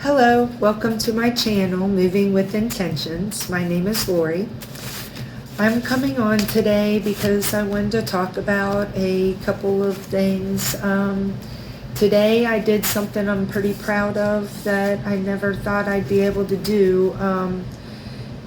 Hello, welcome to my channel, Moving with Intentions. My name is Lori. I'm coming on today because I wanted to talk about a couple of things. Today I did something I'm pretty proud of that I never thought I'd be able to do,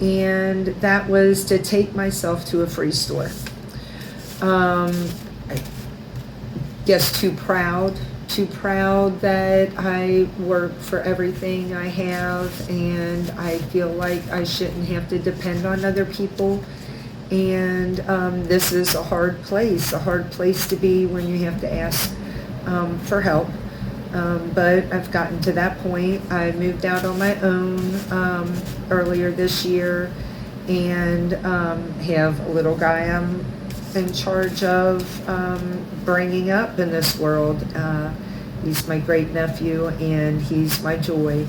and that was to take myself to a free store. I guess too proud that I work for everything I have, and I feel like I shouldn't have to depend on other people. And this is a hard place to be when you have to ask for help. But I've gotten to that point. I moved out on my own earlier this year, and have a little guy I'm in charge of bringing up in this world. He's my great nephew, and he's my joy.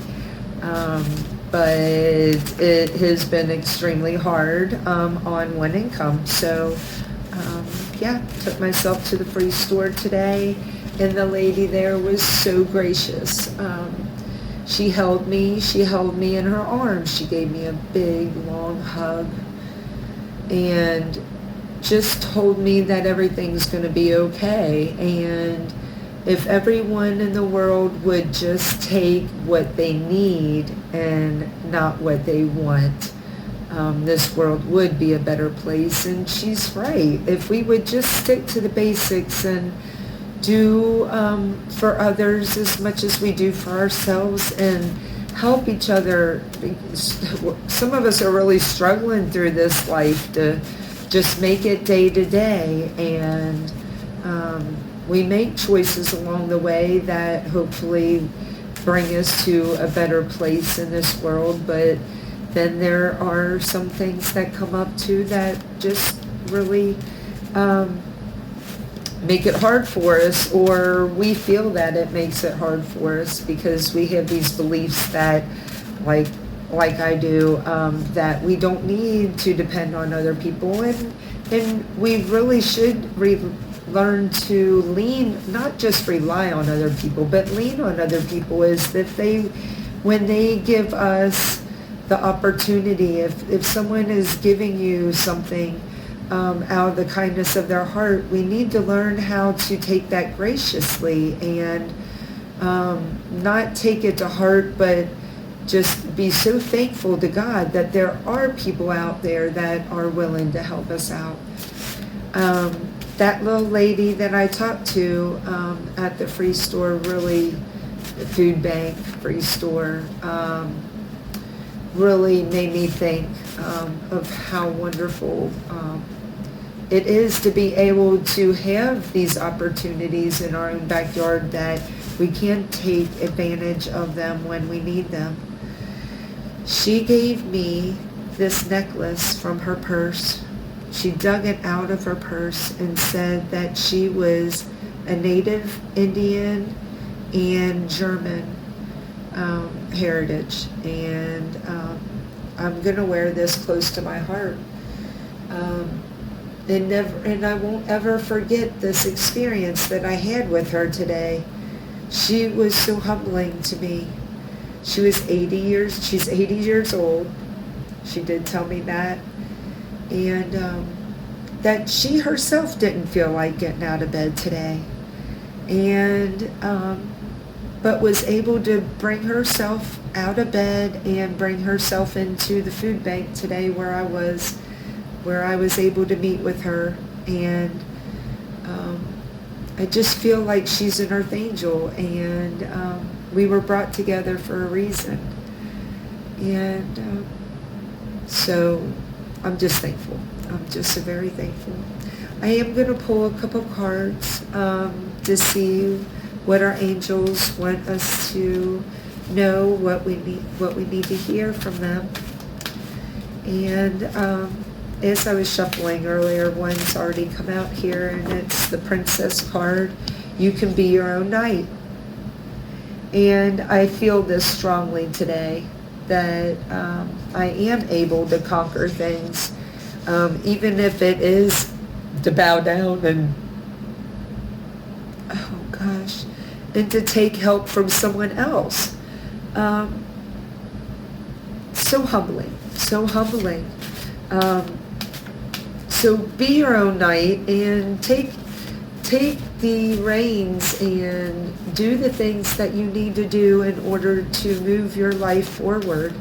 But it has been extremely hard on one income. So took myself to the free store today, and the lady there was so gracious. She held me in her arms. She gave me a big, long hug, and just told me that everything's going to be okay. And if everyone in the world would just take what they need and not what they want, this world would be a better place. And she's right. If we would just stick to the basics and do for others as much as we do for ourselves, and help each other. Some of us are really struggling through this life to just make it day to day, and we make choices along the way that hopefully bring us to a better place in this world. But then there are some things that come up too that just really make it hard for us, or we feel that it makes it hard for us because we have these beliefs that, like I do, that we don't need to depend on other people, and we really should learn to lean, not just rely on other people, but lean on other people. Is that when they give us the opportunity, if someone is giving you something out of the kindness of their heart, we need to learn how to take that graciously and not take it to heart, but just be so thankful to God that there are people out there that are willing to help us out. That little lady that I talked to at the free store, really, the food bank, free store, really made me think of how wonderful it is to be able to have these opportunities in our own backyard, that we can take advantage of them when we need them. She gave me this necklace from her purse. She dug it out of her purse and said that she was a native Indian and German heritage. And I'm going to wear this close to my heart. And I won't ever forget this experience that I had with her today. She was so humbling to me. She's 80 years old. She did tell me that. And that she herself didn't feel like getting out of bed today. And but was able to bring herself out of bed and bring herself into the food bank today where I was able to meet with her. And I just feel like she's an earth angel, and we were brought together for a reason. And so I'm just thankful. I'm just very thankful. I am going to pull a couple cards to see what our angels want us to know, what we need to hear from them. And as I was shuffling earlier, one's already come out here, and it's the Princess card. You can be your own knight. And I feel this strongly today, that I am able to conquer things, even if it is to bow down and, oh gosh, and to take help from someone else. Um, so humbling, so humbling. Um, so be your own knight and take the reins and do the things that you need to do in order to move your life forward.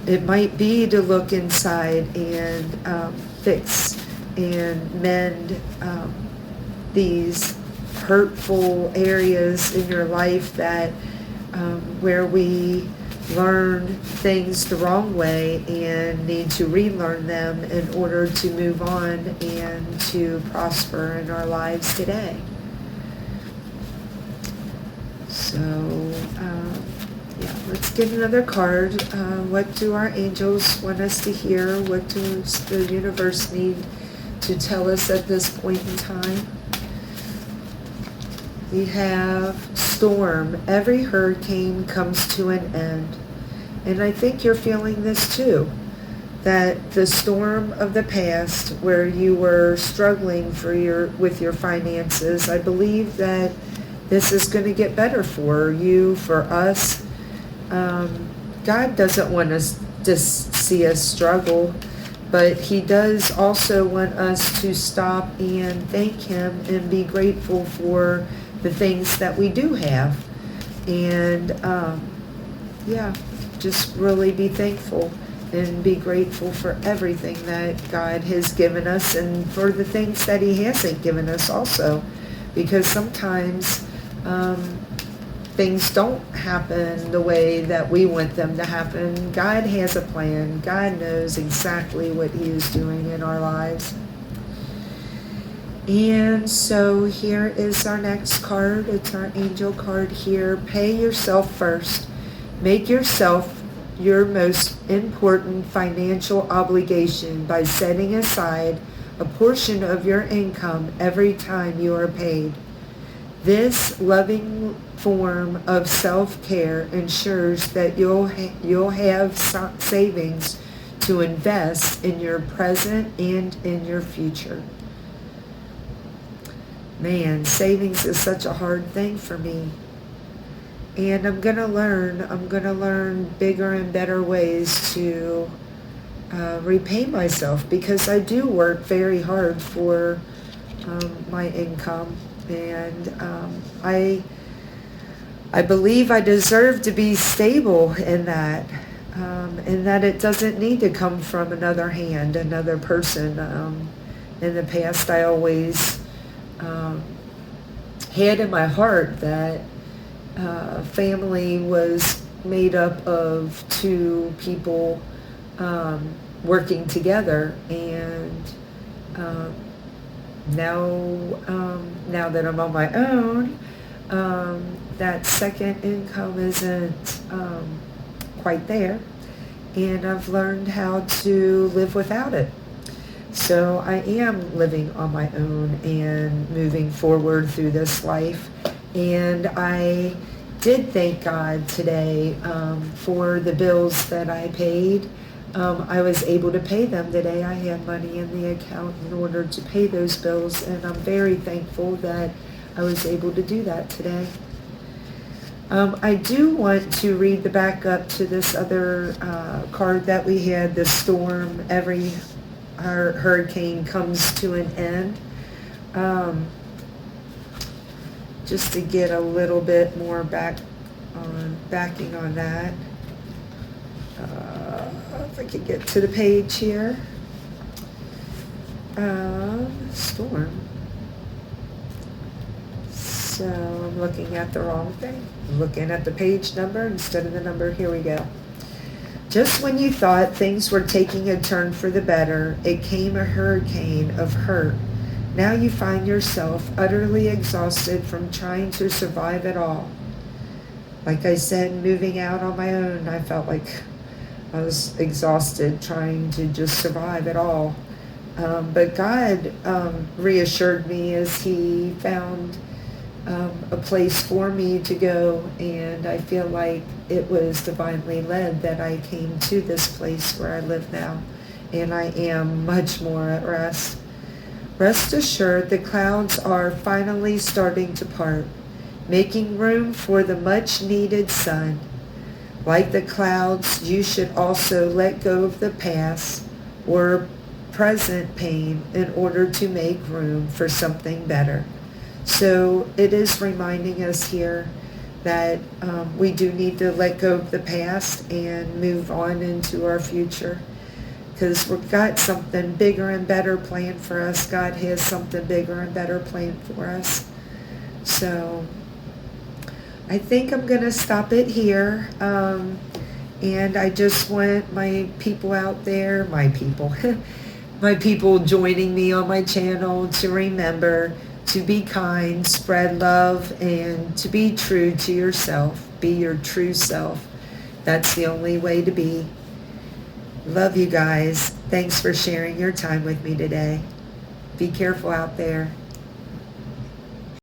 It might be to look inside and fix and mend these hurtful areas in your life that where we learn things the wrong way and need to relearn them in order to move on and to prosper in our lives today. So, yeah, let's get another card. What do our angels want us to hear? What does the universe need to tell us at this point in time? We have storm. Every hurricane comes to an end. And I think you're feeling this too. That the storm of the past where you were struggling with your finances, I believe that this is going to get better for you, for us. God doesn't want us to see us struggle, but He does also want us to stop and thank Him and be grateful for the things that we do have. And yeah, just really be thankful and be grateful for everything that God has given us and for the things that He hasn't given us also. Because sometimes things don't happen the way that we want them to happen. God has a plan. God knows exactly what He is doing in our lives. And so here is our next card. It's our angel card here. Pay yourself first. Make yourself your most important financial obligation by setting aside a portion of your income every time you are paid. This loving form of self-care ensures that you'll have savings to invest in your present and in your future. Man, savings is such a hard thing for me. And I'm going to learn bigger and better ways to repay myself, because I do work very hard for my income. And I believe I deserve to be stable in that, and that it doesn't need to come from another hand, another person. In the past, I always had in my heart that family was made up of two people working together, and now that I'm on my own, that second income isn't quite there, and I've learned how to live without it. So I am living on my own and moving forward through this life. And I did thank God today for the bills that I paid. I was able to pay them today. I had money in the account in order to pay those bills, and I'm very thankful that I was able to do that today. I do want to read the backup to this other card that we had, the storm. Every hurricane comes to an end. Just to get a little bit more backing on that. If I could get to the page here. Storm. So I'm looking at the wrong thing. I'm looking at the page number instead of the number. Here we go. Just when you thought things were taking a turn for the better, it came a hurricane of hurt. Now you find yourself utterly exhausted from trying to survive it all. Like I said, moving out on my own, I felt like I was exhausted trying to just survive it all. But God reassured me as He found a place for me to go, and I feel like it was divinely led that I came to this place where I live now, and I am much more at rest. Rest assured, the clouds are finally starting to part, making room for the much-needed sun. Like the clouds, you should also let go of the past or present pain in order to make room for something better. So it is reminding us here that we do need to let go of the past and move on into our future, because we've got something bigger and better planned for us. God has something bigger and better planned for us. So I think I'm going to stop it here. And I just want my people out there, my people, my people joining me on my channel to remember to be kind, spread love, and to be true to yourself. Be your true self. That's the only way to be. Love you guys. Thanks for sharing your time with me today. Be careful out there.